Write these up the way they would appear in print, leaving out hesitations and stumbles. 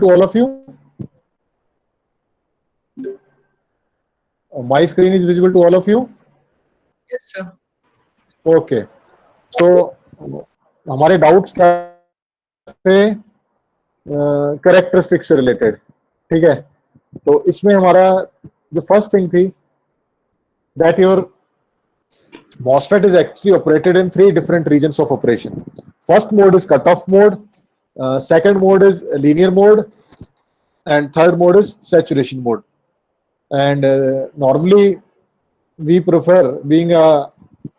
to all of you? My screen is visible to all of you? Yes, sir. Okay. So हमारे doubts क्या थे? Characteristics से related, ठीक है? तो इसमें हमारा जो फर्स्ट थिंग थी that your MOSFET is actually operated in 3 different regions of operation. First mode is cutoff mode, second mode is linear mode, and third mode is saturation mode. And normally we prefer, being a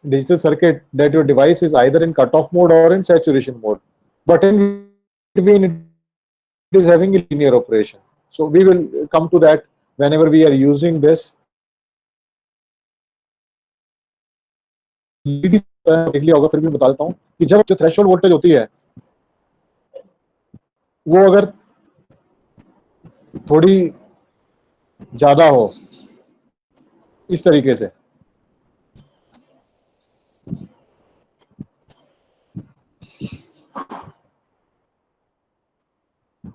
digital circuit, that your device is either in cutoff mode or in saturation mode, but in between it is having a linear operation. So we will come to that whenever we are using this. देख लिया होगा, फिर भी बता देता हूँ कि जब जो थ्रेशोल्ड वोल्टेज होती है वो अगर थोड़ी ज्यादा हो इस तरीके से,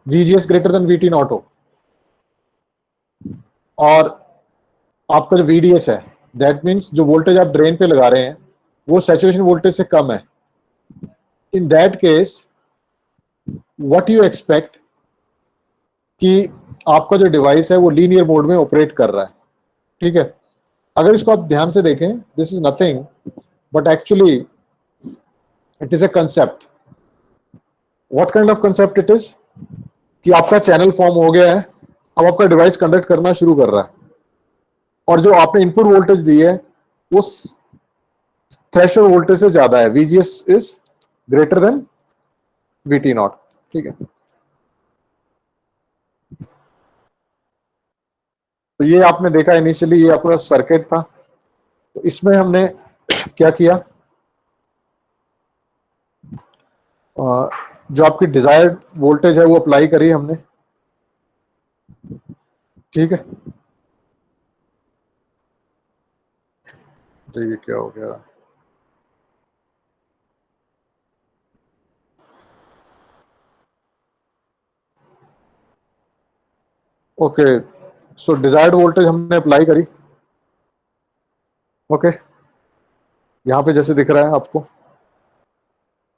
VGS greater than VT not हो, और आपका जो VDS है, दैट मीन्स जो वोल्टेज आप ड्रेन पे लगा रहे हैं वो सैचुरेशन वोल्टेज से कम है, in that case what you expect कि आपका जो डिवाइस है वो लीनियर मोड में ऑपरेट कर रहा है, ठीक है? अगर इसको आप ध्यान से देखें, this is nothing but actually it is a concept. What kind of concept it is? कि आपका चैनल फॉर्म हो गया है, अब आपका डिवाइस कंडक्ट करना शुरू कर रहा है, और जो आपने इनपुट वोल्टेज दी है उस थ्रेशोल्ड वोल्टेज से ज्यादा है, VGS is greater than VT not, ठीक है? तो ये आपने देखा इनिशियली, ये आपका सर्किट था. तो इसमें हमने क्या किया, जो आपकी डिजायर्ड वोल्टेज है वो अप्लाई करी हमने, ठीक है? तो ये क्या हो गया, ओके. सो डिजायर्ड वोल्टेज हमने अप्लाई करी, ओके. यहां पे जैसे दिख रहा है आपको,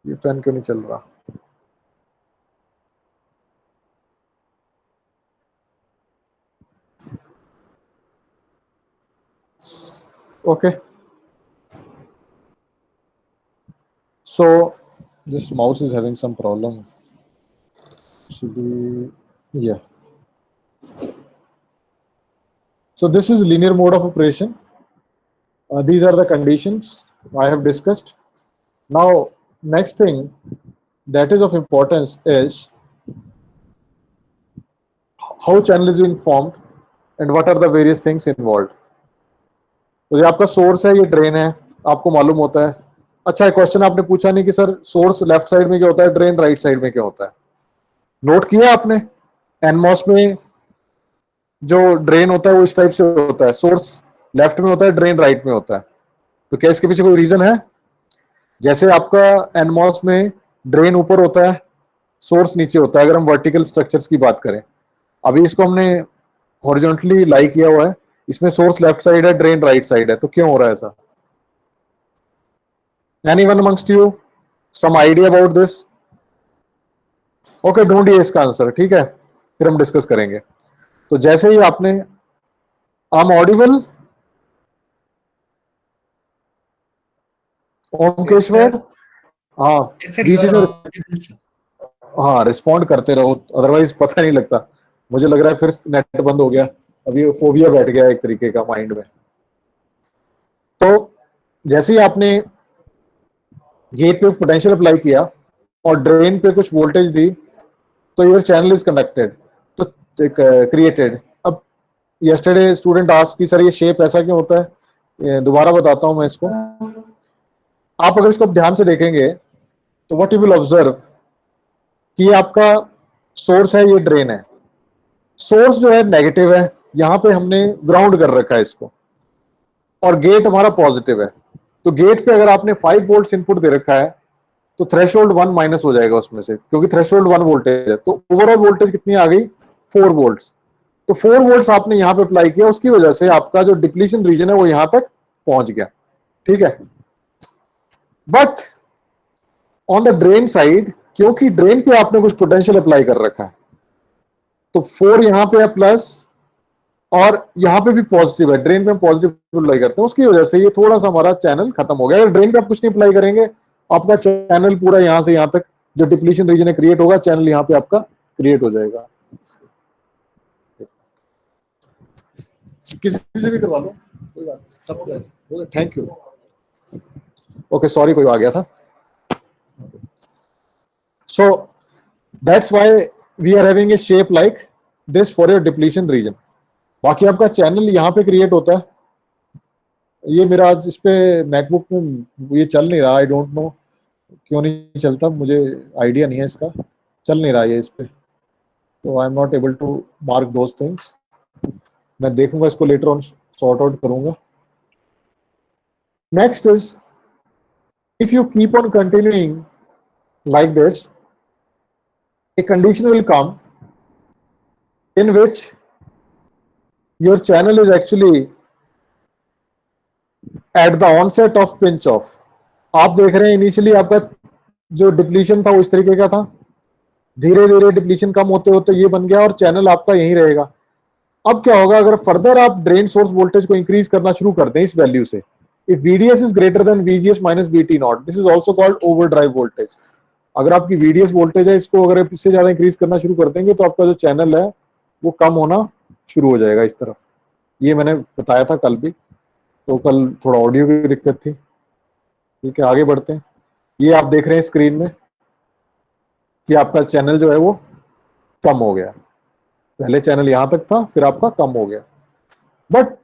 ये पेन क्यों नहीं चल रहा? Okay. So this mouse is having some problem. Should be, yeah. So this is linear mode of operation. These are the conditions I have discussed. Now, next thing that is of importance is how channel is being formed and what are the various things involved. तो ये आपका source है, ये drain है, आपको मालूम होता है. अच्छा, एक क्वेश्चन आपने पूछा नहीं कि सर सोर्स लेफ्ट साइड में क्या होता है, ड्रेन राइट साइड में क्या होता है? नोट किया आपने? एनमॉस में जो ड्रेन होता है वो इस टाइप से होता है, सोर्स लेफ्ट में होता है, ड्रेन राइट में होता है. तो क्या इसके पीछे कोई रीजन है? जैसे आपका एनमॉस में ड्रेन ऊपर होता है, सोर्स नीचे होता है, अगर हम वर्टिकल स्ट्रक्चर्स की बात करें. अभी इसको हमने हॉरिजॉन्टली लाई किया हुआ है, इसमें सोर्स लेफ्ट साइड है, ड्रेन राइट साइड है. तो क्यों हो रहा है ऐसा? Anyone amongst you some idea about this? Okay, ढूंढिए इसका आंसर, ठीक है? फिर हम डिस्कस करेंगे. तो जैसे ही आपने आम ऑडिबल ओमकेश्वर, हाँ बीच में, हाँ रिस्पॉन्ड करते रहो, अदरवाइज पता नहीं लगता. मुझे लग रहा है फिर नेट बंद हो गया, अभी फोबिया बैठ गया एक तरीके का माइंड में. तो जैसे ही आपने गेट पे पोटेंशियल अप्लाई किया और ड्रेन पे कुछ वोल्टेज दी, तो योर चैनल इज कंडक्टेड, तो क्रिएटेड. अब यस्टरडे स्टूडेंट आस्क कि सर ये शेप ऐसा क्यों होता है, दोबारा बताता हूं मैं इसको. आप अगर इसको ध्यान से देखेंगे तो व्हाट यू विल ऑब्जर्व कि आपका सोर्स है, ये ड्रेन है. सोर्स जो है नेगेटिव है, यहां पे हमने ग्राउंड कर रखा है इसको, और गेट हमारा पॉजिटिव है. तो गेट पे अगर आपने 5 वोल्ट इनपुट दे रखा है तो थ्रेशोल्ड 1 माइनस हो जाएगा उसमें से, क्योंकि थ्रेशोल्ड 1 वोल्टेज है, तो ओवरऑल वोल्टेज कितनी आ गई 4 वोल्ट्स। तो 4 वोल्ट्स आपने यहां पे अप्लाई किया, उसकी वजह से आपका जो डिप्लीशन रीजन है वो यहां तक पहुंच गया, ठीक है। But on the drain side, क्योंकि ड्रेन पे आपने कुछ पोटेंशियल अप्लाई कर रखा है, तो 4 यहां पे है प्लस, और यहां पे भी पॉजिटिव है, ड्रेन पे हम पॉजिटिव अप्लाई करते हैं, उसकी वजह से ये थोड़ा सा हमारा चैनल खत्म हो गया। अगर ड्रेन पे आप कुछ नहीं अप्लाई करेंगे, आपका चैनल पूरा यहां से यहां तक जो डिप्लीशन रीजन है क्रिएट होगा, चैनल यहां पे आपका क्रिएट हो जाएगा। किसी से भी करवा लो, कोई बात, सब थैंक यू। ओके, सॉरी कोई आ गया था। So that's why we are having a shape like this for your depletion region. बाकी आपका चैनल यहाँ पे क्रिएट होता है। ये मेरा आज इस पे मैकबुक में ये चल नहीं रहा, आई डोंट नो क्यों नहीं चलता, मुझे आइडिया नहीं है इसका, चल नहीं रहा है इस पे, तो I am not able to mark those things. मैं देखूंगा इसको लेटर ऑन, सॉर्ट आउट करूंगा। Next is, if you keep on continuing like this, a condition will come in which your channel is actually at the onset of pinch off। आप देख रहे हैं initially आपका जो डिप्लीशन था वो इस तरीके का था, धीरे धीरे डिप्लीशन कम होते होते ये बन गया और चैनल आपका यहीं रहेगा। अब क्या होगा, अगर फर्दर आप ड्रेन सोर्स वोल्टेज को इंक्रीज करना शुरू कर दें इस वैल्यू से, if VDS is greater than VGS minus BT not, this is also called overdrive voltage. अगर आपकी VDS वोल्टेज है, इसको अगर इससे ज्यादा इंक्रीज करना शुरू कर देंगे तो आपका जो चैनल है वो कम होना शुरू हो जाएगा इस तरफ। ये मैंने बताया था कल भी, तो कल थोड़ा ऑडियो की दिक्कत थी। ठीक है, आगे बढ़ते हैं। ये आप देख रहे हैं स्क्रीन में कि आपका चैनल जो है वो कम हो गया, पहले चैनल यहां तक था, फिर आपका कम हो गया। But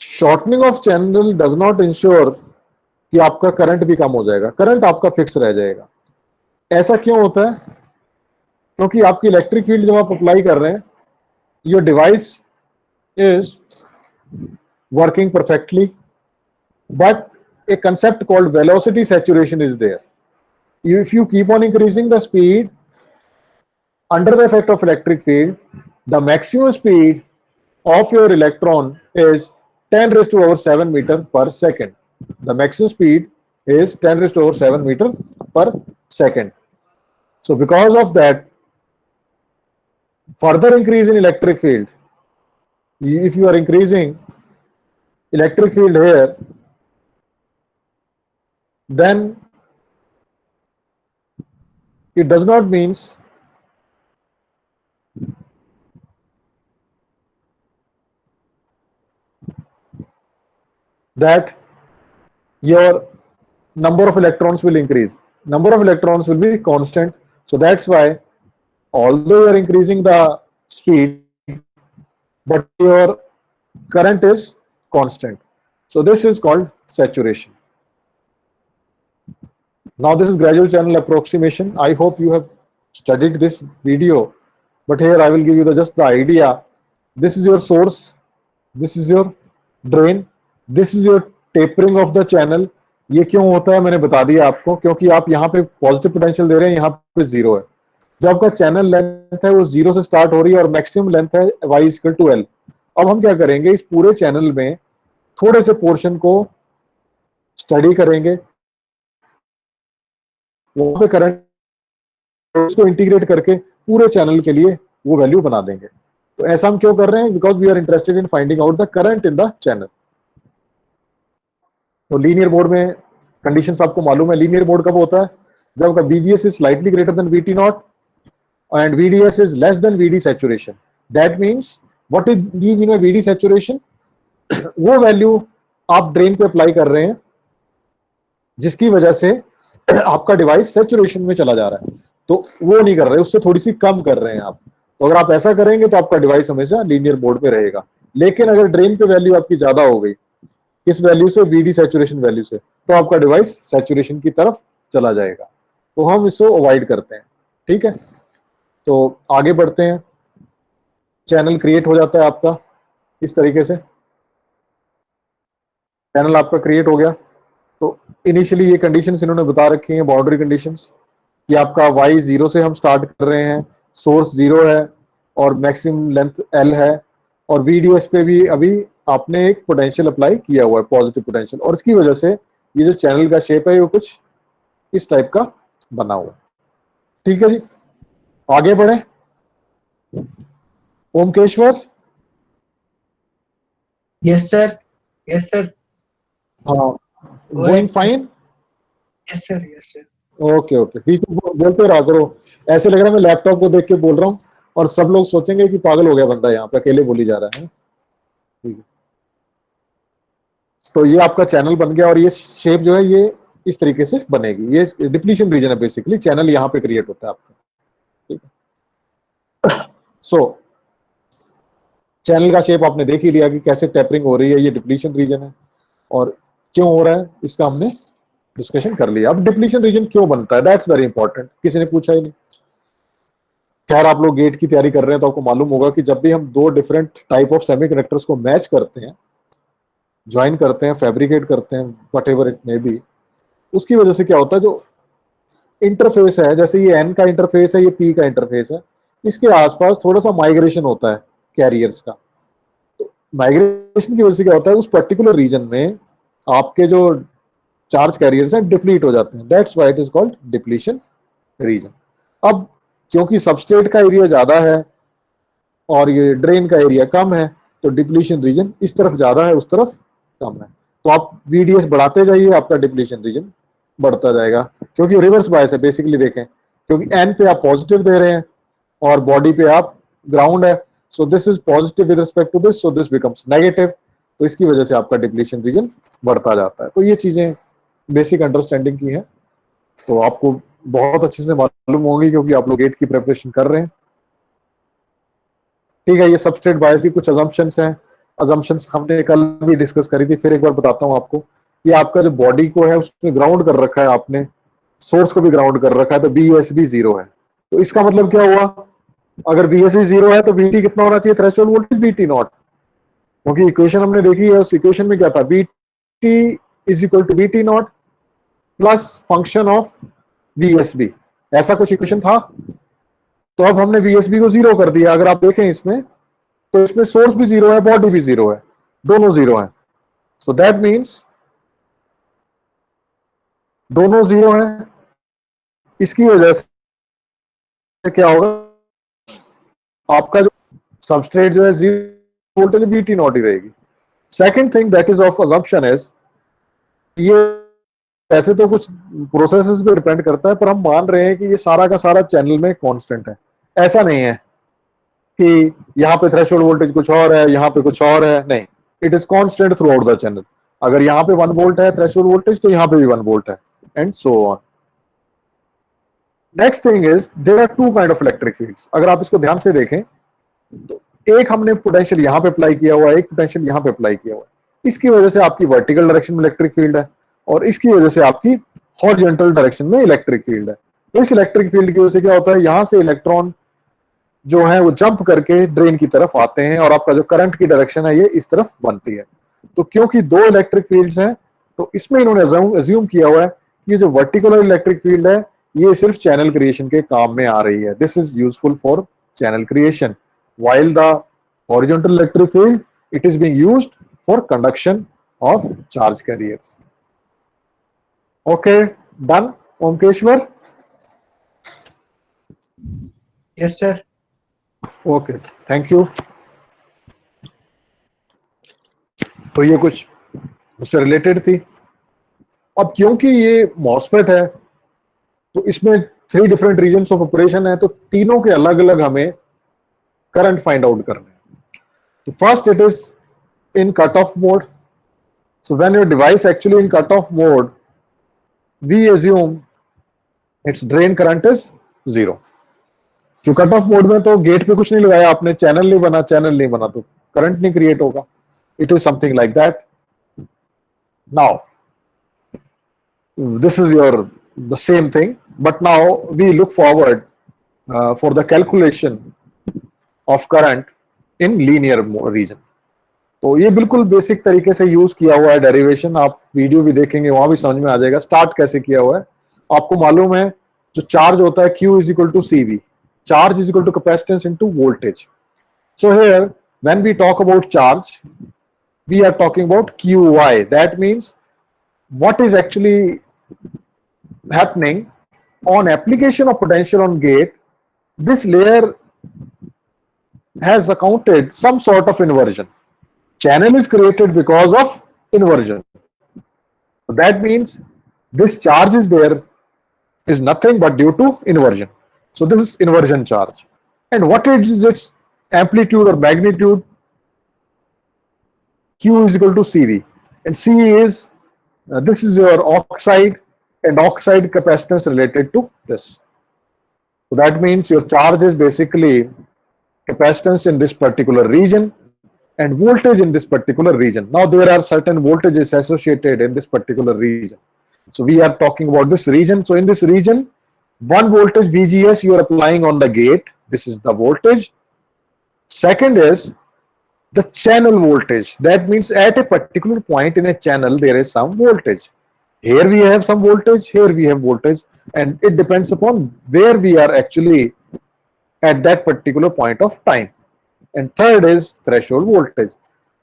shortening of channel does not ensure कि आपका करंट भी कम हो जाएगा, करंट आपका फिक्स रह जाएगा। ऐसा क्यों होता है? क्योंकि आपकी इलेक्ट्रिक फील्ड जब आप अप्लाई कर रहे हैं, your device is working perfectly, but a concept called velocity saturation is there. If you keep on increasing the speed under the effect of electric field, the maximum speed of your electron is 10 raised to over 7 meter per second. The maximum speed is 10 raised to over 7 meter per second. So because of that, further increase in electric field, if you are increasing electric field here, then it does not means that your number of electrons will increase. Number of electrons will be constant. So that's why, although you are increasing the speed, but your current is constant. So this is called saturation. Now this is gradual channel approximation. I hope you have studied this video, but here I will give you just the idea. This is your source, this is your drain, this is your tapering of the channel. ये क्यों होता है मैंने बता दिया आपको, क्योंकि आप यहाँ पे पॉजिटिव पोटेंशियल दे रहे हैं, यहाँ पे जीरो है। जो आपका चैनल लेंथ है वो जीरो से स्टार्ट हो रही है और मैक्सिमम लेंथ है y=L। अब हम क्या करेंगे, इस पूरे चैनल में थोड़े से पोर्शन को स्टडी करेंगे, वहां पे करंट उसको इंटीग्रेट करके पूरे चैनल के लिए वो वैल्यू बना देंगे। तो ऐसा हम क्यों कर रहे हैं? Because we are interested in finding out the current in the channel. तो लीनियर मोड में कंडीशंस आपको मालूम है। लीनियर मोड कब होता है? जब आपका VGS is slightly greater than VT not and VDS is less than VD saturation. That means what is mean by VD saturation? वो वैल्यू आप ड्रेन पे अप्लाई कर रहे हैं जिसकी वजह से आपका डिवाइस सैचुरेशन में चला जा रहा है, तो वो नहीं कर रहे, उससे थोड़ी सी कम कर रहे हैं आप। तो अगर आप ऐसा करेंगे तो आपका डिवाइस हमेशा लीनियर मोड पे रहेगा। लेकिन अगर ड्रेन पे वैल्यू आपकी ज्यादा हो गई, इस वैल्यू से, VD सैचुरेशन वैल्यू से, तो आपका डिवाइस सैचुरेशन की तरफ चला जाएगा। तो हम इसको अवॉइड करते हैं। ठीक है, तो आगे बढ़ते हैं। चैनल क्रिएट हो जाता है आपका इस तरीके से, चैनल आपका क्रिएट हो गया। तो इनिशियली ये कंडीशंस इन्होंने बता रखी हैं, बाउंड्री कंडीशंस, कि आपका y 0 से हम स्टार्ट कर रहे हैं, सोर्स 0 है और मैक्सिमम लेंथ l है, और VDS पे भी अभी आपने एक पोटेंशियल अप्लाई किया हुआ है, पॉजिटिव पोटेंशियल, और इसकी वजह से ये जो चैनल का शेप है वो कुछ इस टाइप का बना हुआ। ठीक है जी, आगे बढ़े। Omkeshwar. Yes sir, yes sir, हाँ, going fine. Yes sir, yes sir. Okay okay, बीच में बोलते रहा करो, ऐसे लग रहा है मैं लैपटॉप को देख के बोल रहा हूँ और सब लोग सोचेंगे कि पागल हो गया बंदा, यहाँ पे अकेले बोली जा रहा है। ठीक है, तो ये आपका चैनल बन गया और ये शेप जो है ये इस तरीके से बनेगी। ये डिप्लीशन रीजन है बेसिकली, चैनल यहाँ पे क्रिएट होता है आपका। ठीक है, सो चैनल का शेप आपने देख ही लिया कि कैसे टेपरिंग हो रही है, ये डिप्लीशन रीजन है और क्यों हो रहा है इसका हमने डिस्कशन कर लिया। अब डिप्लीशन रीजन क्यों बनता है, दैट्स वेरी इंपॉर्टेंट, किसी ने पूछा ही नहीं। खैर आप लोग गेट की तैयारी कर रहे हैं तो आपको मालूम होगा कि जब भी हम दो डिफरेंट टाइप ऑफ सेमीकंडक्टर्स को मैच करते हैं, ज्वाइन करते हैं, फैब्रिकेट करते हैं, what ever it may be, उसकी वजह से क्या होता है, जो इंटरफेस है, जैसे ये एन का इंटरफेस है, ये पी का इंटरफेस है, इसके आसपास थोड़ा सा माइग्रेशन होता है कैरियर्स का। तो माइग्रेशन की वजह से क्या होता है, उस पर्टिकुलर रीजन में आपके जो चार्ज कैरियर्स हैं डिप्लीट हो जाते हैं, that's why it is called depletion region. अब क्योंकि सबस्ट्रेट का एरिया ज्यादा है और ये ड्रेन का एरिया कम है, तो डिप्लीशन रीजन इस तरफ ज्यादा है, उस तरफ कम है। तो आप VDS बढ़ाते जाइए, आपका डिप्लीशन रीजन बढ़ता जाएगा, क्योंकि रिवर्स बायस है बेसिकली। देखें, क्योंकि एन पे आप पॉजिटिव दे रहे हैं और बॉडी पे आप ग्राउंड है, so this is positive with respect to this, so this becomes negative, तो इसकी वजह से आपका डिप्लीशन रीजन बढ़ता जाता है। तो ये चीजें बेसिक अंडरस्टैंडिंग की है, तो आपको बहुत अच्छे से मालूम होगी क्योंकि आप लोग गेट की प्रिपरेशन कर रहे हैं। ठीक है, ये सबस्ट्रेट बायस की कुछ अजम्पशंस हैं, अजम्पशंस हमने कल भी डिस्कस करी थी, फिर एक बार बताता हूं आपको। ये आपका जो बॉडी को है उसमें ग्राउंड कर रखा है आपने, सोर्स को भी ग्राउंड कर रखा है, तो BSB 0 है। तो इसका मतलब क्या हुआ, अगर BSB 0 है तो VT कितना होना चाहिए, थ्रेशोल्ड वोल्टेज VT नॉट, क्योंकि इक्वेशन हमने देखी है, उस इक्वेशन में क्या था, VT is equal to VT naught plus function of VSB, ऐसा कुछ इक्वेशन था। तो अब हमने VSB को 0 कर दिया। अगर आप देखें इसमें, तो इसमें सोर्स भी 0 है, बॉडी भी 0 है, दोनों 0 है, सो दैट मीन्स दोनों 0 है। इसकी वजह से क्या होगा, आपका जो सबस्ट्रेट जो है 0 वोल्टेज VT नॉट ही रहेगी। Second thing that is of assumption is, ये ऐसे तो कुछ प्रोसेसेस पे डिपेंड करता है, पर हम मान रहे हैं कि ये सारा का सारा चैनल में कांस्टेंट है। ऐसा नहीं है कि यहाँ पे थ्रेशोल्ड वोल्टेज कुछ और है, यहाँ पे कुछ और है, नहीं, it is constant through out the channel. अगर यहाँ पे 1 वोल्ट है थ्रेशोल्ड वोल्टेज, तो यहाँ पे भी 1 वोल्ट है, and so on. Next thing is, there are two kind of electric fields. अगर आप इसको ध्यान से देखें तो एक हमने पोटेंशियल यहाँ पे अप्लाई किया हुआ है, एक पोटेंशियल यहाँ पे अप्लाई किया हुआ है। इसकी वजह से आपकी वर्टिकल डायरेक्शन में इलेक्ट्रिक फील्ड है और इसकी वजह से आपकी हॉरिजॉन्टल डायरेक्शन में इलेक्ट्रिक फील्ड है। तो इस इलेक्ट्रिक फील्ड की वजह से क्या होता है, यहां से इलेक्ट्रॉन जो है वो जंप करके ड्रेन की तरफ आते हैं और आपका जो करंट की डायरेक्शन है ये इस तरफ बनती है। तो क्योंकि दो इलेक्ट्रिक फील्ड्स हैं, तो इसमें इन्होंने अज्यूम किया हुआ है कि ये जो वर्टिकुलर इलेक्ट्रिक फील्ड है ये सिर्फ चैनल क्रिएशन के काम में आ रही है, this is useful for channel creation, while the horizontal electric field it is being used for conduction of charge carriers. Okay, done, Omkeshwar? Yes sir. Okay, thank you. तो ये कुछ उससे रिलेटेड थी। अब क्योंकि ये मॉसफेट है तो इसमें 3 डिफरेंट रीजन्स ऑफ ऑपरेशन है, तो तीनों के अलग अलग हमें करंट फाइंड आउट करने हैं। तो first it is in cut off mode. So when your device actually in cut off mode, we assume its drain current is 0। जो कट ऑफ मोड में तो गेट पे कुछ नहीं लगाया आपने, चैनल नहीं बना तो करंट नहीं क्रिएट होगा। It is something like that. Now this is the same thing, but now we look forward for the calculation of current in linear region. तो ये बिल्कुल बेसिक तरीके से यूज किया हुआ है डेरिवेशन, आप वीडियो भी देखेंगे वहां भी समझ में आ जाएगा स्टार्ट कैसे किया हुआ है। आपको मालूम है जो चार्ज होता है Q is equal to CV, charge is equal to capacitance into voltage. So here when we talk about charge, we are talking about QY. That means what is actually happening on application of potential on gate. This layer has accounted some sort of inversion. Channel is created because of inversion. So that means this charge is there is nothing but due to inversion. So this is inversion charge. And what is its amplitude or magnitude? Q is equal to CV. And C is, this is your oxide, and oxide capacitance related to this. So that means your charge is basically capacitance in this particular region and voltage in this particular region. Now there are certain voltages associated in this particular region. So we are talking about this region. So in this region, one voltage VGS you are applying on the gate. This is the voltage. Second is the channel voltage. That means at a particular point in a channel, there is some voltage. Here we have some voltage, here we have voltage, and it depends upon where we are actually at that particular point of time. And third is threshold voltage.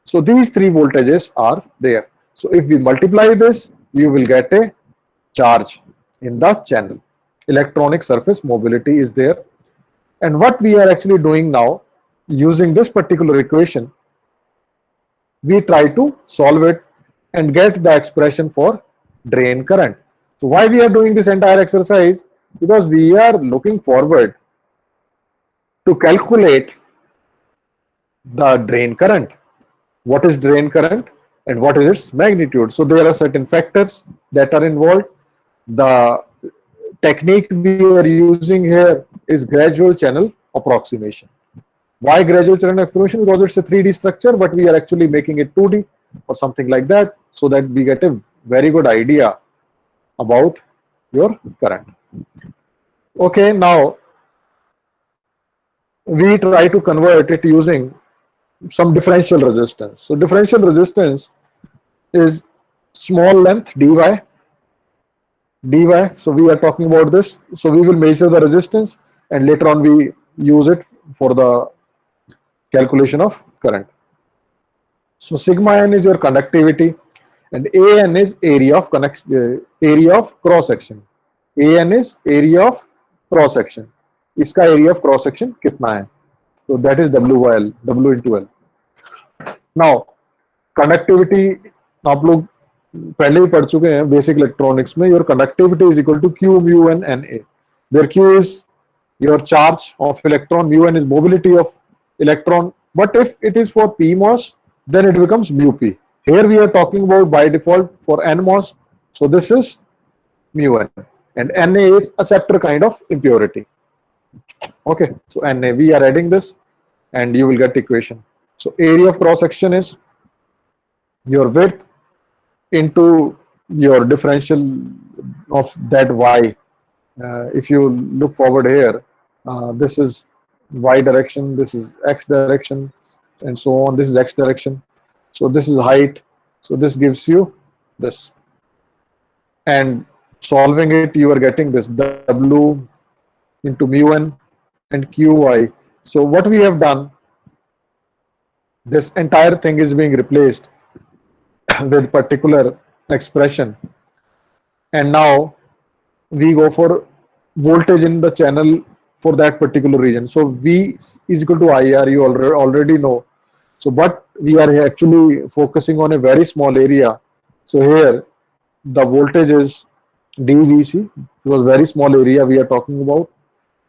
So these three voltages are there. So if we multiply this, you will get a charge in the channel. Electronic surface mobility is there. And what we are actually doing now, using this particular equation, we try to solve it and get the expression for drain current. So why we are doing this entire exercise? Because we are looking forward to calculate the drain current. What is drain current and what is its magnitude? So there are certain factors that are involved. The technique we are using here is gradual channel approximation. Why gradual channel approximation? Because it's a 3D structure, but we are actually making it 2D or something like that, so that we get a very good idea about your current. Okay, now we try to convert it using some differential resistance. So differential resistance is small length dy. So we are talking about this. So we will measure the resistance and later on we use it for the calculation of current. So sigma n is your conductivity and an is area of cross section. An is area of cross section. इसका area of cross section कितना है? So that is W by L, W into L. Now conductivity आप लोग पहले ही पढ़ चुके हैं basic electronics में. Your conductivity is equal to Q mu n Na, where Q is your charge of electron, mu n is mobility of electron. But if it is for PMOS, then it becomes mu p. Here we are talking about by default for NMOS. So this is mu n, and Na is a Scepter kind of impurity. Okay, so Na, we are adding this and you will get equation. So area of cross section is your width into your differential of that y. If you look forward here, this is y direction, this is x direction, and so on. This is x direction. So this is height. So this gives you this. And solving it, you are getting this W into mu n and qy. So what we have done, this entire thing is being replaced with particular expression, and now we go for voltage in the channel for that particular region. So V is equal to IR, you already know. So but we are actually focusing on a very small area. So here the voltage is DVC, because very small area we are talking about,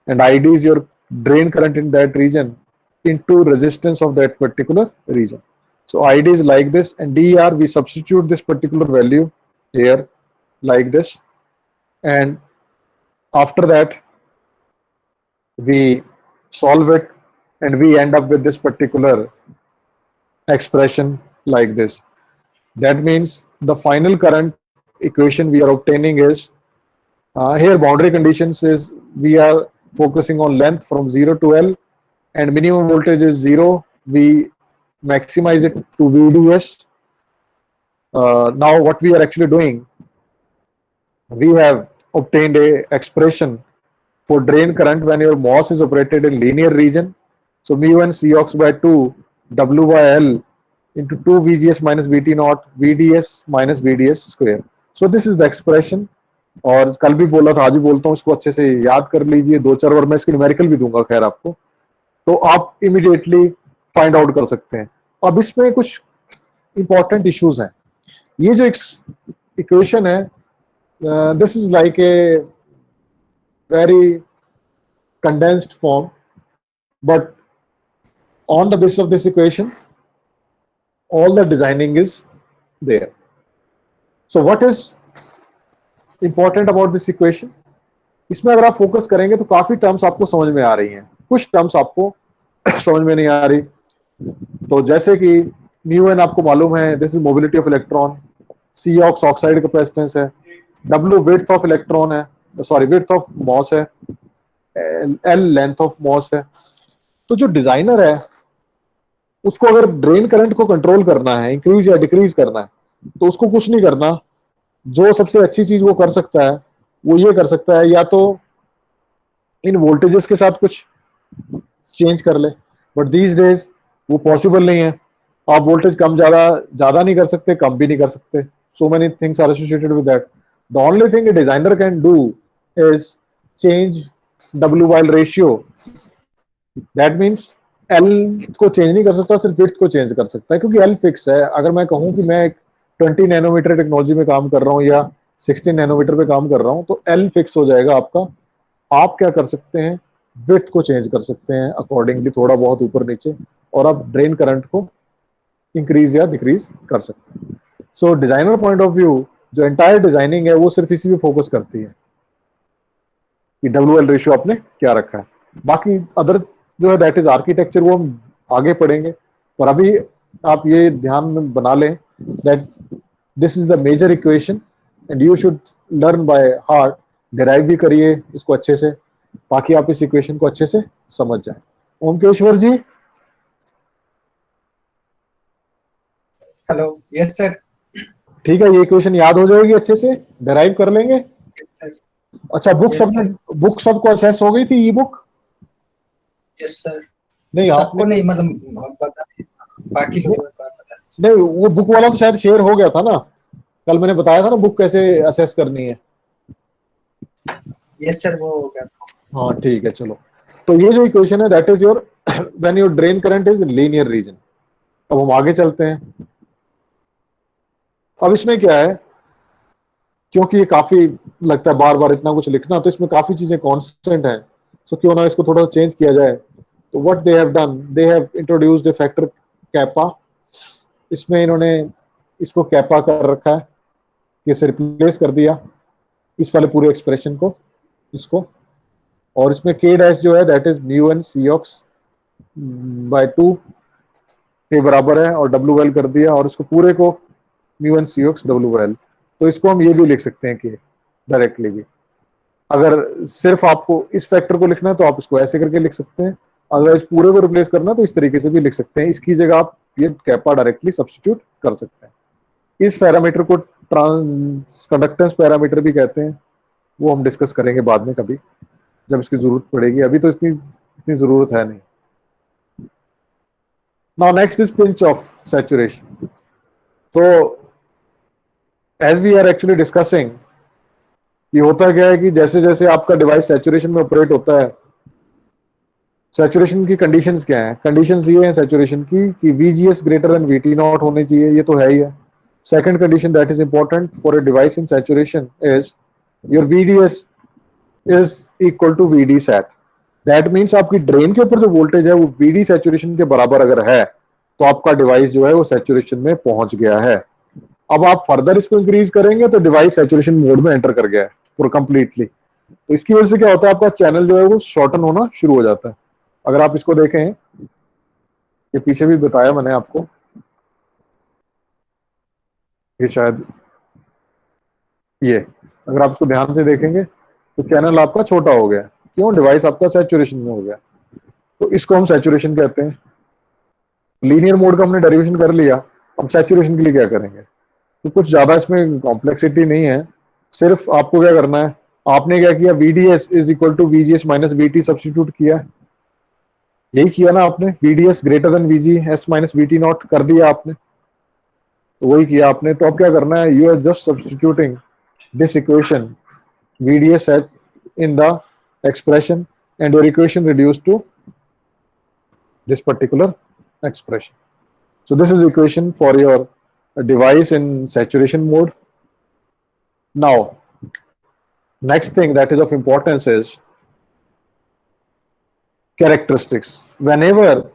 and ID is your drain current in that region into resistance of that particular region. So ID is like this, and DR we substitute this particular value here like this, and after that we solve it and we end up with this particular expression like this. That means the final current equation we are obtaining is here boundary conditions is we are focusing on length from 0 to L and minimum voltage is 0. We maximize it to VDS. Now what we are actually doing, we have obtained a expression for drain current when your MOS is operated in linear region. So mu n Cox by 2 W by L into 2 VGS minus VT naught VDS minus VDS square. So this is the expression. और कल भी बोला था, आज भी बोलता हूँ, इसको अच्छे से याद कर लीजिए. 2-4 बार मैं इसके न्यूमेरिकल भी दूंगा खैर आपको, तो आप इमीडिएटली फाइंड आउट कर सकते हैं. अब इसमें कुछ इंपॉर्टेंट इश्यूज हैं. ये जो इक्वेशन है, this is like a very condensed form, but on the basis of this equation all the designing is there. So what is important about this equation? इसमें अगर आप फोकस करेंगे तो काफी टर्म्स आपको समझ में आ रही हैं, कुछ टर्म्स आपको समझ में नहीं आ रही. तो जैसे कि म्यू एन आपको मालूम है, this is mobility of electron, C ox oxide capacitance है, डब्ल्यू विड्थ ऑफ इलेक्ट्रॉन है, सॉरी विड्थ ऑफ मॉस है, एल लेंथ ऑफ मॉस है. तो जो डिजाइनर है उसको अगर ड्रेन करंट को कंट्रोल करना है, इंक्रीज या डिक्रीज करना है, तो उसको कुछ नहीं करना. जो सबसे अच्छी चीज वो कर सकता है वो ये कर सकता है, या तो इन वोल्टेजेस के साथ कुछ चेंज कर ले, बट दीज डेज वो पॉसिबल नहीं है. आप वोल्टेज कम ज्यादा नहीं कर सकते, कम भी नहीं कर सकते. So many things are associated with that. The only thing a designer can do is change W while ratio. That means L को चेंज नहीं कर सकता, सिर्फ विड्थ को चेंज कर सकता है, क्योंकि L फिक्स है. अगर मैं कहूं कि मैं 20 नैनोमीटर टेक्नोलॉजी में काम कर रहा हूं या 16 नैनोमीटर पे काम कर रहा हूं, तो L फिक्स हो जाएगा आपका. आप क्या कर सकते हैं, विड्थ को चेंज कर सकते हैं अकॉर्डिंगली, थोड़ा बहुत ऊपर नीचे, और आप ड्रेन करंट को इंक्रीज या डिक्रीज कर सकते हैं. सो डिजाइनर पॉइंट ऑफ व्यू, जो एंटायर डिजाइनिंग है वो सिर्फ इसी पे फोकस करती है कि WL रेशियो आपने क्या रखा है. बाकी अदर जो है दैट इज आर्किटेक्चर, वो हम आगे पढ़ेंगे. पर अभी आप ये ध्यान में बना लें that this is the major equation and you should learn by heart. Derive भी करिए इसको अच्छे से, ताकि आप इस इक्वेशन को अच्छे से समझ जाए. ओमकेश्वर जी. हेलो. Yes sir. ठीक है, ये इक्वेशन याद हो जाएगी, अच्छे से डिराइव कर लेंगे. Yes sir. अच्छा, बुक सबको असेस हो गई थी, ई बुक? Yes sir. नहीं आपको नहीं, मतलब पता नहीं, बाकी लोगों को पता नहीं. वो बुक वाला तो शायद शेयर हो गया था ना, कल मैंने बताया था ना बुक कैसे असेस करनी है. यस सर, वो हो गया. हाँ ठीक है, चलो. तो ये जो इक्वेशन है that is your when your drain current is linear region. अब हम आगे चलते हैं. अब इसमें क्या है, क्योंकि ये काफी लगता है बार बार इतना कुछ लिखना, तो इसमें काफी चीजें कांस्टेंट हैं, सो क्यों ना इसको थोड़ा सा चेंज किया जाए. तो what they have done, they have introduced A factor kappa. इसमें इन्होंने इसको कैपा कर रखा है, इसे रिप्लेस कर दिया इस वाले पूरे एक्सप्रेशन को, इसको. और इसमें k डैश जो है that is mu N Cox by 2 के बराबर है, और WL कर दिया, और इसको पूरे को म्यू एन Cox WL. तो इसको हम ये भी लिख सकते हैं कि डायरेक्टली भी, अगर सिर्फ आपको इस फैक्टर को लिखना है तो आप इसको ऐसे करके लिख सकते हैं, अदरवाइज पूरे को रिप्लेस करना है तो इस तरीके से भी लिख सकते हैं. इसकी जगह आप ये कैपा डायरेक्टली सब्स्टिट्यूट कर सकते हैं. इस पैरामीटर को कंडक्टेंस पैरामीटर भी कहते हैं, वो हम डिस्कस करेंगे बाद में कभी जब इसकी जरूरत पड़ेगी. अभी तो इतनी जरूरत है नहीं. Now next is pinch of saturation. तो as we are actually discussing, ये होता क्या है कि जैसे जैसे आपका डिवाइस सैचुरेशन में ऑपरेट होता है, सैचुरेशन की कंडीशंस क्या हैं? कंडीशंस ये हैं सैचुरेशन की कि VGS greater than VT naught होनी चाहिए, ये तो है ही है. Second condition that is important for a device in saturation is your VDS is equal to VD sat. That means आपकी ड्रेन के ऊपर जो वोल्टेज है वो VD सैचुरेशन के बराबर अगर है, तो आपका डिवाइस जो है वो सैचुरेशन में पहुंच गया है. अब आप फर्दर इसको इंक्रीज करेंगे तो डिवाइस सैचुरेशन मोड में एंटर कर गया है पूरा कंप्लीटली. तो इसकी वजह से क्या होता है, आपका चैनल जो है वो शॉर्टन होना शुरू हो जाता है. अगर आप इसको देखें, ये पीछे भी बताया मैंने आपको, ये शायद ये अगर आप इसको ध्यान से देखेंगे तो चैनल आपका छोटा हो गया. क्यों? डिवाइस आपका सैचुरेशन में हो गया. तो इसको हम सैचुरेशन कहते हैं. लीनियर मोड का हमने डेरिवेशन कर लिया, अब सैचुरेशन के लिए क्या करेंगे? तो कुछ ज्यादा इसमें कॉम्प्लेक्सिटी नहीं है, सिर्फ आपको क्या करना है, आपने क्या किया, VDS is equal to VGS minus VT substitute किया, यही किया ना आपने, VDS greater than VGS minus VT naught कर दिया आपने, तो वही किया आपने। तो अब क्या करना है, you are just substituting this equation VDS as in the expression and your equation reduced to this particular expression. So this is equation for your device in saturation mode. Now, next thing that is of importance is characteristics. Whenever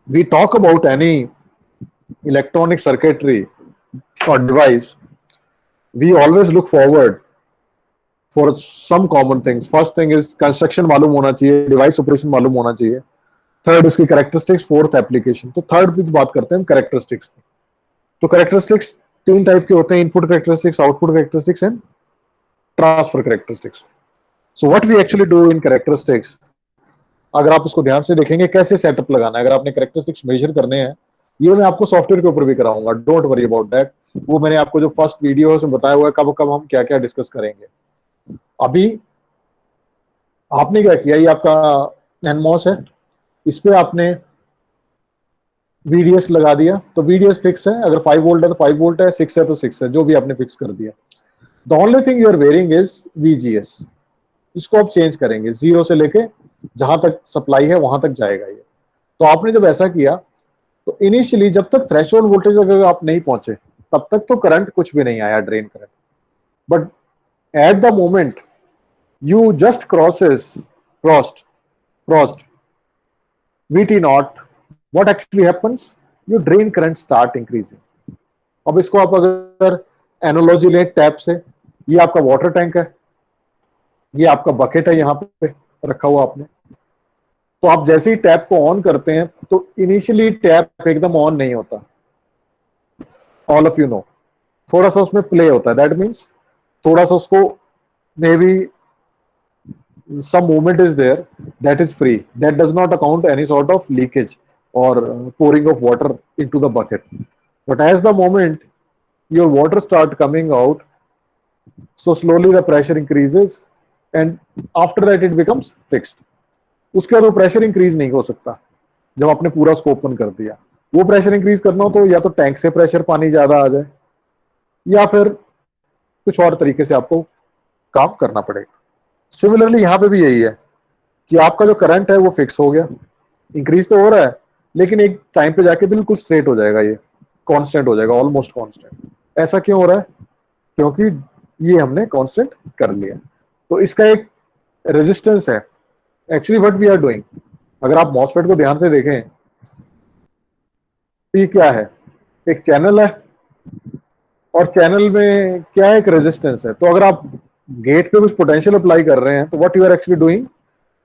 we talk about any electronic circuitry or device, we always look forward for some common things. First thing is construction मालूम होना चाहिए, device operation मालूम होना चाहिए, third उसकी characteristics, fourth application. तो third पे बात करते हैं हम कैरेक्टरिस्टिक्स। तो कैरेक्टरिस्टिक्स तीन टाइप के होते हैं, input characteristics, output characteristics and transfer characteristics. So what we actually do in characteristics, अगर आप उसको ध्यान से देखेंगे कैसे सेटअप लगाना है, अगर आपने कैरेक्टरिस्टिक्स मेजर करने हैं, ये मैं आपको सॉफ्टवेयर के ऊपर भी कराऊंगा, डोंट वरी अबाउट दैट। वो मैंने आपको जो फर्स्ट वीडियो है उसमें बताया हुआ है कब कब हम क्या क्या डिस्कस करेंगे। अभी आपने क्या किया, ये आपका एनमॉस है, इस पे आपने VDS लगा दिया, तो VDS फिक्स है, अगर 5 वोल्ट है तो 5 वोल्ट है, 6 है तो 6 है, जो भी आपने फिक्स कर दिया। The only thing you are varying is VGS, इसको आप चेंज करेंगे, 0 से लेके जहां तक सप्लाई है वहां तक जाएगा ये। तो आपने जब ऐसा किया तो इनिशियली जब तक थ्रेशोल्ड वोल्टेज अगर आप नहीं पहुंचे तब तक तो करंट कुछ भी नहीं आया, drain current, but at the moment you just crossed VT naught, what actually happens, your drain current start increasing। अब इसको आप अगर एनालॉजी लें टैप से, ये आपका वाटर टैंक है, ये आपका बकेट है, यहाँ पे रखा हुआ आपने। तो आप जैसे ही टैप को ऑन करते हैं तो इनिशियली टैप एकदम ऑन नहीं होता, ऑल ऑफ यू नो, थोड़ा सा उसमें प्ले होता है, दैट मीन्स थोड़ा सा उसको may be some movement is there, that is free, that does not account any sort of leakage or pouring of water into the bucket. But as the moment your water start coming out, so slowly the pressure increases and after that it becomes fixed। उसके बाद वो pressure increase नहीं हो सकता जब आपने पूरा उसको ओपन कर दिया। वो प्रेशर इंक्रीज करना हो तो या तो टैंक से प्रेशर पानी ज्यादा आ जाए या फिर कुछ और तरीके से आपको काम करना पड़ेगा। सिमिलरली यहाँ पे भी यही है कि आपका जो करंट है वो फिक्स हो गया, इंक्रीज तो हो रहा है लेकिन एक टाइम पे जाके बिल्कुल स्ट्रेट हो जाएगा, ये कांस्टेंट हो जाएगा, ऑलमोस्ट कांस्टेंट। ऐसा क्यों हो रहा है, क्योंकि ये हमने कांस्टेंट कर लिया। तो इसका एक रेजिस्टेंस है। Actually what we are doing, अगर आप मॉसफेट को ध्यान से देखें, ये क्या है, एक चैनल है और चैनल में क्या है, एक रेजिस्टेंस है। तो अगर आप गेट पे कुछ पोटेंशियल अप्लाई कर रहे हैं तो what you are actually doing,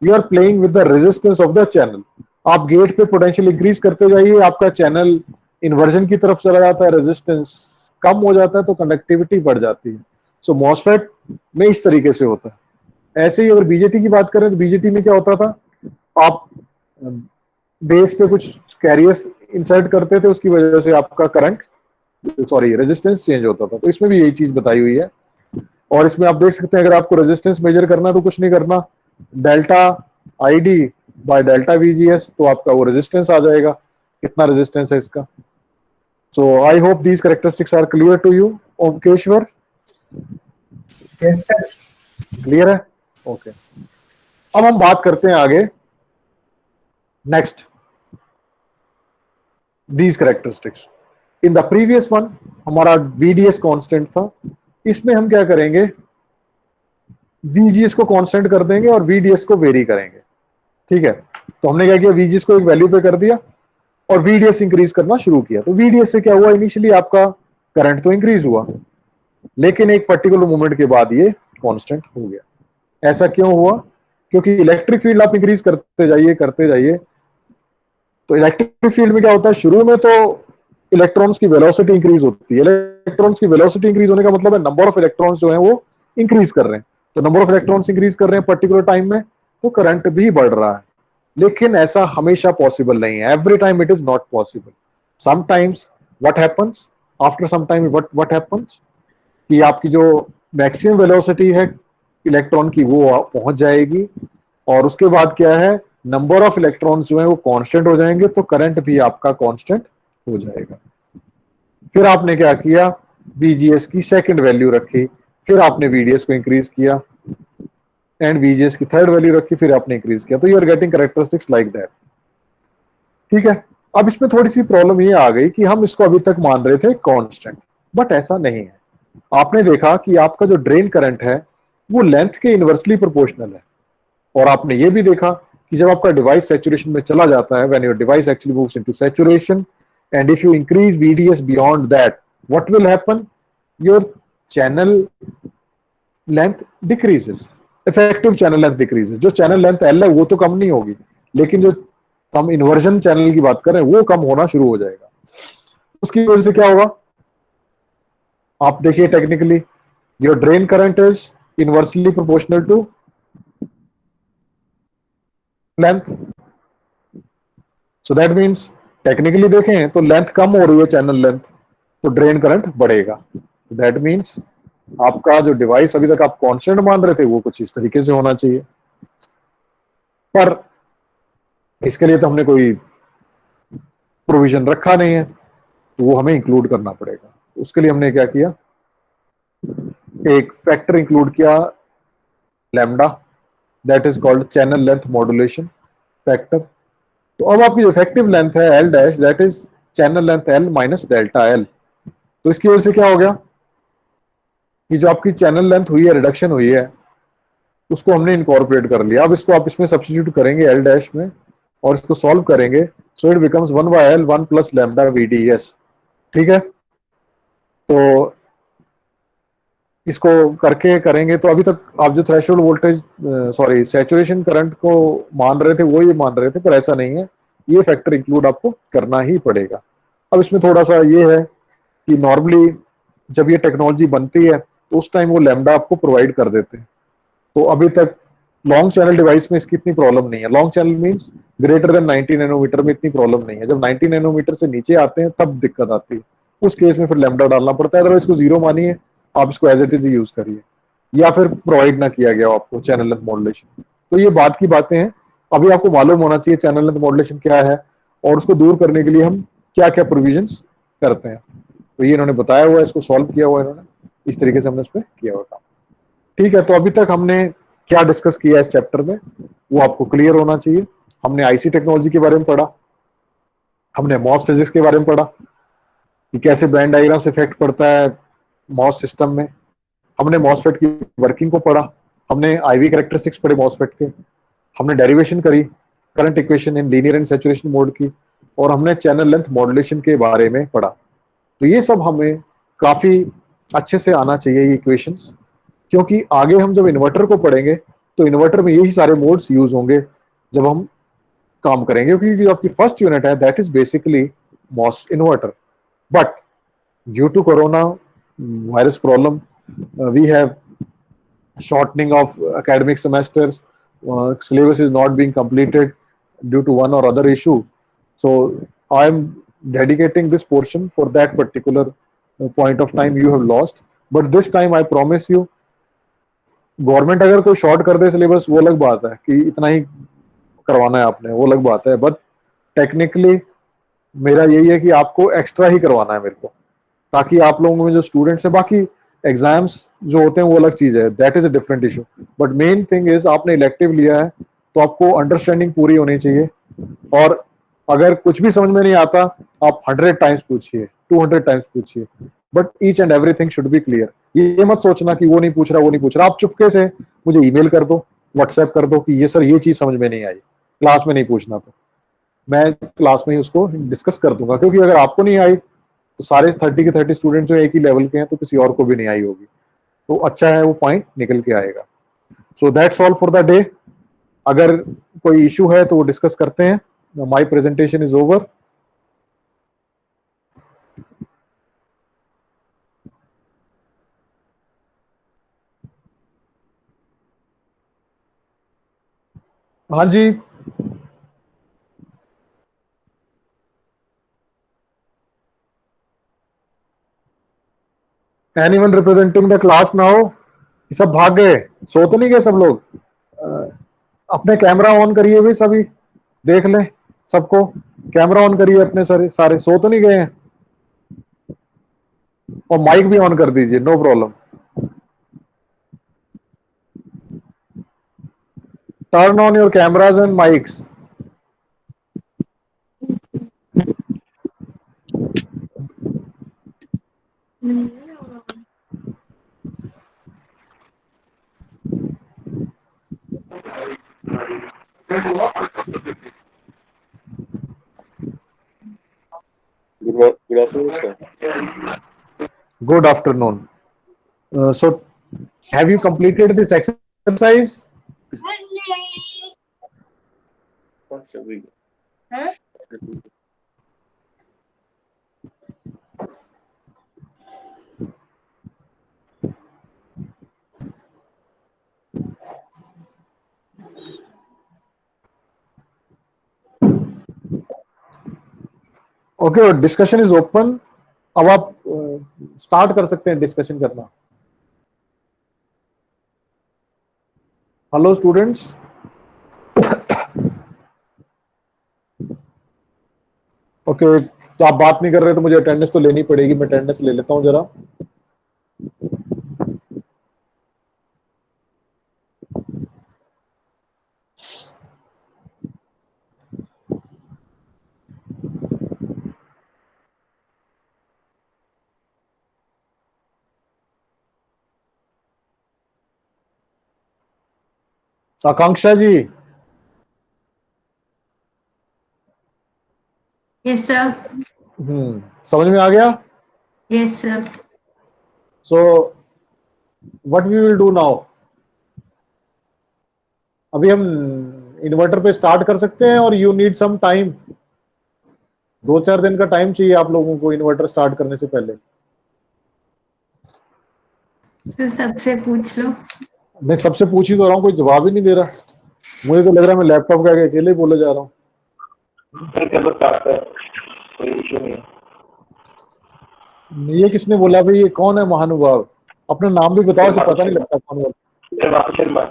you are playing with the resistance of the channel. आप गेट पे पोटेंशियल इंक्रीज करते जाइए, आपका चैनल इन्वर्जन की तरफ चला जाता है, रेजिस्टेंस कम हो जाता है तो कंडक्टिविटी बढ़ जाती है। सो मॉसफेट में इस तरीके से होता है। ऐसे ही अगर बीजेटी की बात करें तो बीजेटी में क्या होता था, आप बेस पे कुछ कैरियर्स इंसर्ट करते थे, उसकी वजह से आपका करंट रेजिस्टेंस चेंज होता था। तो इसमें भी यही चीज बताई हुई है। और इसमें आप देख सकते हैं अगर आपको रेजिस्टेंस मेजर करना है तो कुछ नहीं करना, delta ID by delta VGS, तो आपका वो रेजिस्टेंस आ जाएगा, कितना रेजिस्टेंस है इसका। So I hope these characteristics are clear to you. Omkeshwar, yes sir, clear है? ओके, अब हम बात करते हैं आगे next, these characteristics. In the previous one हमारा VDS कांस्टेंट था, इसमें हम क्या करेंगे, VGS को कांस्टेंट कर देंगे और VDS को वेरी करेंगे। ठीक है, तो हमने क्या किया, VGS को एक वैल्यू पे कर दिया और VDS इंक्रीज करना शुरू किया। तो VDS से क्या हुआ, इनिशियली आपका करंट तो इंक्रीज हुआ लेकिन एक पर्टिकुलर मोमेंट के बाद ये कांस्टेंट हो गया। ऐसा क्यों हुआ, क्योंकि इलेक्ट्रिक फील्ड आप इंक्रीज करते जाइए। तो इलेक्ट्रिक फील्ड में क्या होता है, शुरू में तो इलेक्ट्रॉन्स की वेलोसिटी इंक्रीज होती है। इलेक्ट्रॉन्स की वेलोसिटी इंक्रीज होने का मतलब है नंबर ऑफ इलेक्ट्रॉन्स जो है वो इंक्रीज कर रहे हैं। तो नंबर ऑफ इलेक्ट्रॉन्स इंक्रीज कर रहे हैं पर्टिकुलर टाइम में, तो करंट भी बढ़ रहा है। लेकिन ऐसा हमेशा पॉसिबल नहीं है, every time it is not possible. Sometimes what happens, after some time what happens कि आपकी जो मैक्सिमम वेलोसिटी है इलेक्ट्रॉन की वो पहुंच जाएगी, और उसके बाद क्या है, नंबर ऑफ इलेक्ट्रॉन्स जो है वो कांस्टेंट हो जाएंगे, तो करंट भी आपका कांस्टेंट हो जाएगा। फिर आपने क्या किया, VGS की सेकंड वैल्यू रखी, फिर आपने VDS को इंक्रीज किया, एंड VGS की थर्ड वैल्यू रखी, फिर आपने इंक्रीज किया, तो you are getting characteristics like that. ठीक है। अब इसमें थोड़ी सी प्रॉब्लम ये आ गई कि हम इसको अभी तक मान रहे थे कांस्टेंट, बट ऐसा नहीं है। आपने देखा कि आपका जो ड्रेन करंट है वो लेंथ के इनवर्सली प्रोपोर्शनल है, और आपने ये भी देखा कि जब आपका डिवाइस सैचुरेशन में चला जाता है, when your device actually moves into saturation, and if you increase VDS beyond that, what will happen, your channel length decreases, effective channel length decreases. जो चैनल लेंथ L है वो तो कम नहीं होगी, लेकिन जो हम इन्वर्जन चैनल की बात कर रहे हैं वो कम होना शुरू हो जाएगा। उसकी वजह से क्या होगा, आप देखिए technically, your drain current is inversely proportional to length, so that means technically देखें तो लेंथ कम हो रही है, चैनल लेंथ, तो ड्रेन करंट बढ़ेगा। दैट मीन्स आपका जो डिवाइस अभी तक आप कांस्टेंट मान रहे थे वो कुछ इस तरीके से होना चाहिए, पर इसके लिए तो हमने कोई प्रोविजन रखा नहीं है, तो वो हमें इंक्लूड करना पड़ेगा। उसके लिए हमने क्या किया, एक फैक्टर इंक्लूड किया, lambda, that is called channel length modulation factor. तो अब आपकी जो इफेक्टिव लेंथ है L dash, that is channel length L minus delta L। तो इसकी वजह से क्या हो गया कि जो आपकी चैनल लेंथ हुई है, रिडक्शन हुई है, उसको हमने इनकॉर्पोरेट कर लिया। अब इसको आप इसमें सब्स्टिट्यूट करेंगे L डैश में, और इसको सॉल्व करेंगे, so it becomes 1/L 1 plus lambda VDS। ठीक है। तो इसको करके करेंगे तो अभी तक आप जो threshold voltage, sorry saturation current को मान रहे थे वो ये मान रहे थे, पर ऐसा नहीं है, ये फैक्टर इंक्लूड आपको करना ही पड़ेगा। अब इसमें थोड़ा सा ये है कि नॉर्मली जब ये टेक्नोलॉजी बनती है तो उस टाइम वो लैम्डा आपको प्रोवाइड कर देते हैं, तो अभी तक लॉन्ग चैनल डिवाइस में इसकी इतनी प्रॉब्लम नहीं है। Long channel means greater than 90 nanometre में इतनी प्रॉब्लम नहीं है। जब 90 नैनोमीटर से नीचे आते हैं तब दिक्कत आती है, उस केस में फिर लैम्डा डालना पड़ता है, अदरवाइज इसको जीरो मानिए, आप इसको एज इट इज यूज करिए, या फिर प्रोवाइड ना किया गया हो आपको चैनल लेंथ मॉड्यूलेशन। तो ये बात की बातें हैं, अभी आपको मालूम होना चाहिए चैनल लेंथ मॉड्यूलेशन क्या है, और उसको दूर करने के लिए हम क्या क्या प्रोविजन करते हैं। तो ये इन्होंने बताया हुआ है, इसको सॉल्व किया हुआ है इन्होंने, इस तरीके से हमने उस पर किया हुआ काम। ठीक है। तो अभी तक हमने क्या डिस्कस किया इस चैप्टर में वो आपको क्लियर होना चाहिए। हमने आईसी टेक्नोलॉजी के बारे में पढ़ा, हमने मॉस फिजिक्स के बारे में पढ़ा कि कैसे बैंड डायग्राम से इफेक्ट पड़ता है मॉस सिस्टम में, हमने मॉसफेट की वर्किंग को पढ़ा, हमने आईवी कैरेक्टरिस्टिक्स पढ़े मॉसफेट के, हमने डेरिवेशन करी current equation in linear and saturation mode की, और हमने चैनल लेंथ मॉड्यूलेशन के बारे में पढ़ा। तो ये सब हमें काफी अच्छे से आना चाहिए ये इक्वेशंस, क्योंकि आगे हम जब इन्वर्टर को पढ़ेंगे तो इन्वर्टर में यही सारे मोड्स यूज होंगे जब हम काम करेंगे, क्योंकि जो आपकी फर्स्ट यूनिट है that is basically MOS inverter. But due to coronavirus problem we have shortening of academic semesters, syllabus is not being completed due to one or other issue. So I am dedicating this portion for that particular point of time you have lost. But this time I promise you, government अगर कोई short कर दे syllabus वो अलग बात है कि इतना ही करवाना है आपने, वो अलग बात है, बट टेक्निकली मेरा यही है कि आपको एक्स्ट्रा ही करवाना है मेरे को, ताकि आप लोगों में जो स्टूडेंट्स है, बाकी एग्जाम्स जो होते हैं वो अलग चीज है, that is a different issue, but main thing is आपने इलेक्टिव लिया है तो आपको अंडरस्टैंडिंग पूरी होनी चाहिए। और अगर कुछ भी समझ में नहीं आता आप 100 टाइम्स पूछिए, 200 टाइम्स पूछिए, but each and everything should be clear. ये मत सोचना कि वो नहीं पूछ रहा वो नहीं पूछ रहा, आप चुपके से मुझे ईमेल कर दो, व्हाट्सएप कर दो कि ये सर ये चीज समझ में नहीं आई, क्लास में नहीं पूछना, तो मैं क्लास में ही उसको डिस्कस कर दूंगा, क्योंकि अगर आपको नहीं आई तो सारे 30 के 30 स्टूडेंट जो एक ही लेवल के हैं तो किसी और को भी नहीं आई होगी, तो अच्छा है वो पॉइंट निकल के आएगा। So that's all for the day. अगर कोई इशू है तो वो डिस्कस करते हैं। My presentation is over. हाँ ji, anyone representing the class now? सब भाग गए, सो तो नहीं गए सब लोग? अपने कैमरा ऑन करिए भी सभी, देख लें सबको। कैमरा ऑन करिए अपने, सारे सारे सो तो नहीं गए हैं? और माइक भी ऑन कर दीजिए, no problem. Turn on your cameras and mics. Good afternoon, sir. Good afternoon. So, have you completed this exercise? What shall we? Okay, discussion is open. अब आप स्टार्ट कर सकते हैं डिस्कशन करना। Hello students. ओके, तो आप बात नहीं कर रहे तो मुझे अटेंडेंस तो लेनी पड़ेगी, मैं अटेंडेंस ले लेता हूं जरा। आकांक्षा जी। Yes sir. समझ में आ गया? Yes sir. So what we will do now? अभी हम इन्वर्टर पे स्टार्ट कर सकते हैं और यू नीड सम टाइम। 2-4 दिन का टाइम चाहिए आप लोगों को इन्वर्टर स्टार्ट करने से पहले। तो सबसे पूछ लो। मैं सबसे पूछ ही तो रहा हूँ, कोई जवाब ही नहीं दे रहा। मुझे तो लग रहा है मैं लैपटॉप के आगे अकेले बोले जा रहा हूँ। कोई इशू नहीं है। ये किसने बोला भाई? ये कौन है महानुभाव? अपना नाम भी बताओ, इसे पता नहीं लगता कौन है। बापू शर्मा।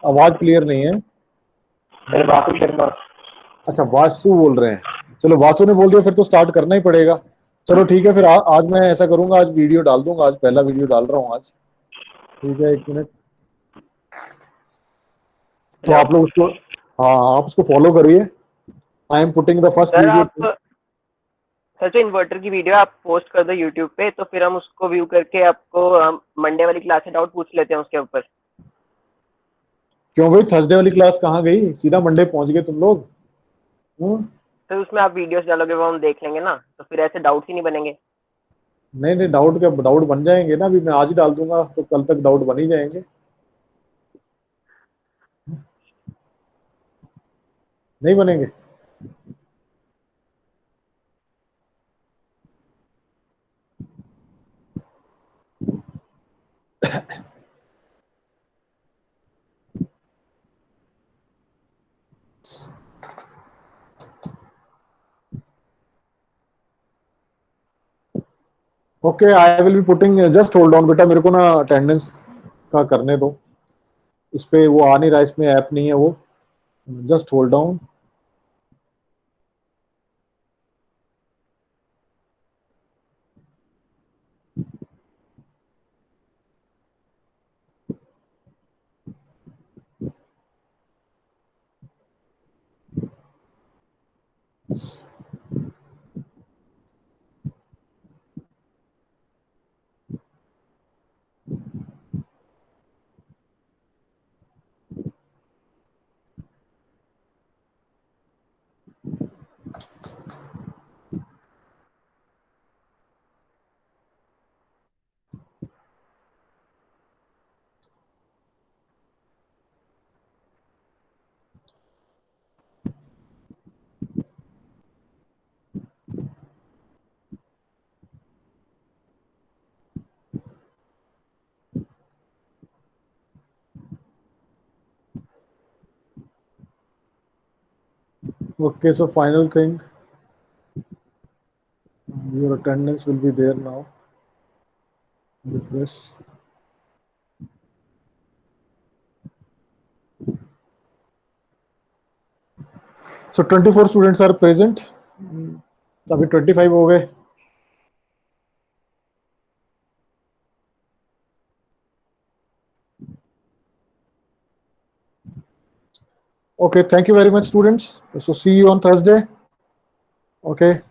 आवाज क्लियर नहीं है। बापू शर्मा। अच्छा, वासु बोल रहे हैं। चलो, वासु ने बोल दिया फिर तो स्टार्ट करना ही पड़ेगा। चलो ठीक है, फिर आज मैं ऐसा करूंगा, आज वीडियो डाल दूंगा। आज पहला वीडियो डाल रहा हूँ आज। ठीक है, 1 मिनट। तो आप लोग उसको, हाँ आप उसको फॉलो करिए। I am putting the first sir video. Sir जो इन्वर्टर की वीडियो आप पोस्ट कर दो यूट्यूब पे, तो फिर हम उसको व्यू करके आपको मंडे वाली क्लास से डाउट पूछ लेते हैं उसके ऊपर। क्यों भाई, थर्सडे वाली क्लास कहाँ गई? सीधा मंडे पहुंच गए तुम लोग। सर उसमें आप वीडियोस डालोगे वो हम देख लेंगे ना, तो फिर ऐसे डाउट ही नहीं बनेंगे। नहीं नहीं, डाउट क्या, डाउट बन जाएंगे ना। अभी मैं आज ही डाल दूंगा तो कल तक डाउट बन ही जाएंगे। नहीं बनेंगे? Okay, I will be putting, just hold on बेटा, मेरे को ना अटेंडेंस का करने दो। इस पे वो आ नहीं रहा, इसमें ऐप नहीं है वो। Just hold on. Okay, so final thing, Your attendance will be there now. Refresh. So 24 students are present. तो अभी 25 हो गए. Okay, thank you very much, students. So see you on Thursday. Okay.